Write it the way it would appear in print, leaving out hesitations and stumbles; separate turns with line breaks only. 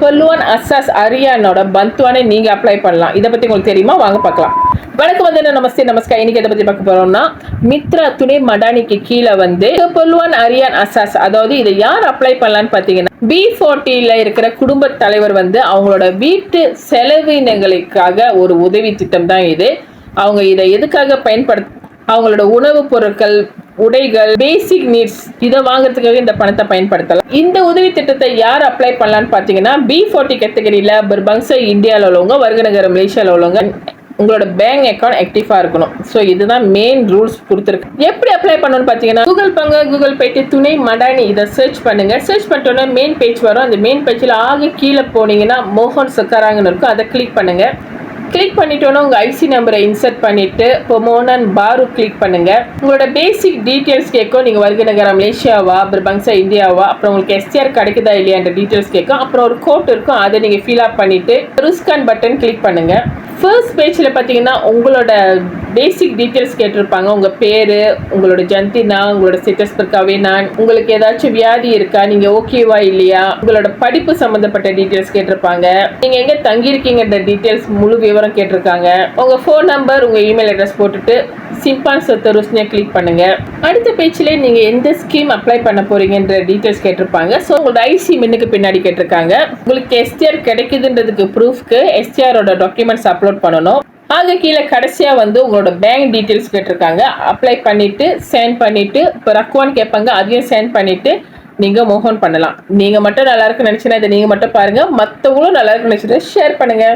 பல்லுவான் அசாஸ் அரியானோட பந்துவானை நீங்க அப்ளை பண்ணலாம். இதை பத்தி உங்களுக்கு தெரியுமா? வாங்க பார்க்கலாம். வணக்கம் வந்து நமஸ்தே நமஸ்கார். இன்னைக்கு எதை பத்தி பார்க்க போறோம்னா, மித்ரா துணை மடானிக்கு கீழே வந்து பல்லுவான் அரியான் அசாஸ், அதாவது இதை யார் அப்ளை பண்ணலான்னு பாத்தீங்கன்னா, B40 இருக்கிற குடும்ப தலைவர் வந்து அவங்களோட வீட்டு செலவினங்களுக்காக ஒரு உதவி திட்டம் தான் இது. அவங்க இதை எதுக்காக பயன்படுத்த, அவங்களோட உணவுப் பொருட்கள், உடைகள், பேசிக் நீட்ஸ் இதை வாங்குறதுக்காக இந்த பணத்தை பயன்படுத்தலாம். இந்த உதவி திட்டத்தை யார் அப்ளை பண்ணலான்னு பாத்தீங்கன்னா, B40 கேட்டகரியில பர்பங்சா இந்தியாவில் உள்ளவங்க, வருகநகர மலேசியாவில் உள்ளவங்க, உங்களோட பேங்க் அக்கௌண்ட் ஆக்டிவா இருக்கணும். ஸோ இதுதான் மெயின் ரூல்ஸ் கொடுத்துருக்கு. எப்படி அப்ளை பண்ணணும்னு பார்த்தீங்கன்னா, கூகுள் போயிட்டு துணை மடானி இதை சர்ச் பண்ணுங்க. சர்ச் பண்ணிட்டோன்னா மெயின் பேஜ் வரும். அந்த மெயின் பேஜில் ஆக கீழே போனீங்கன்னா மோகன் சக்கராங்கன்னு இருக்கும். அதை கிளிக் பண்ணுங்க. கிளிக் பண்ணிட்டோன்னா உங்கள் ஐசி நம்பரை இன்சர்ட் பண்ணிட்டு பொமோனன் பாரு கிளிக் பண்ணுங்க. உங்களோட பேசிக் டீட்டெயில்ஸ் கேட்கும். நீங்கள் வருகநகர மலேசியாவா, பர்பங்சா இந்தியாவா, அப்புறம் உங்களுக்கு எஸ்டிஆர் கிடைக்குதா இல்லையான்ற டீட்டெயில்ஸ் கேட்கும். அப்புறம் ஒரு கோட் இருக்கும், அதை நீங்கள் ஃபில் அப் பண்ணிட்டு ருஸ்கான் பட்டன் கிளிக் பண்ணுங்க. ஃபர்ஸ்ட் பேஜில் பார்த்தீங்கன்னா உங்களோட பேசிக் டீட்டெயில்ஸ் கேட்டிருப்பாங்க. உங்கள் பேர், உங்களோட ஜந்தினா, உங்களோட ஸ்டேட்டஸ் இருக்காவே, நான் உங்களுக்கு ஏதாச்சும் வியாதி இருக்கா, நீங்கள் ஓகேவா இல்லையா, உங்களோட படிப்பு சம்மந்தப்பட்ட டீட்டெயில்ஸ் கேட்டிருப்பாங்க. நீங்கள் எங்கே தங்கியிருக்கீங்கன்ற டீட்டெயில்ஸ் முழு விவரம் கேட்டிருக்காங்க. உங்கள் ஃபோன் நம்பர், உங்கள் இமெயில் அட்ரஸ் போட்டுட்டு சிம்பான் சத்தருஸ்னே கிளிக் பண்ணுங்க. அடுத்த பேஜில் நீங்கள் எந்த ஸ்கீம் அப்ளை பண்ண போறீங்கன்ற டீட்டெயில்ஸ் கேட்டிருப்பாங்க. ஸோ உங்களோட ஐசி மின்னுக்கு பின்னாடி கேட்டிருக்காங்க. உங்களுக்கு எஸ்டிஆர் கிடைக்குதுன்றதுக்கு ப்ரூஃப்க்கு எஸ்டிஆரோட டாக்குமெண்ட்ஸ் அப்லோட் பண்ணணும். ஆக கீழே கடைசியா வந்து உங்களோட பேங்க் டீட்டெயில்ஸ் கேட்டிருக்காங்க. அப்ளை பண்ணிட்டு சென்ட் பண்ணிட்டு இப்போ ரக்வான் கேட்பாங்க, அதையும் சென்ட் பண்ணிட்டு நீங்க மோகன் பண்ணலாம். நீங்க மட்டும் நல்லா இருக்குன்னு நினைச்சுன்னா இதை நீங்க மட்டும் பாருங்க, மற்றவங்களும் நல்லா இருக்குன்னு நினைச்சிட்டு ஷேர் பண்ணுங்க.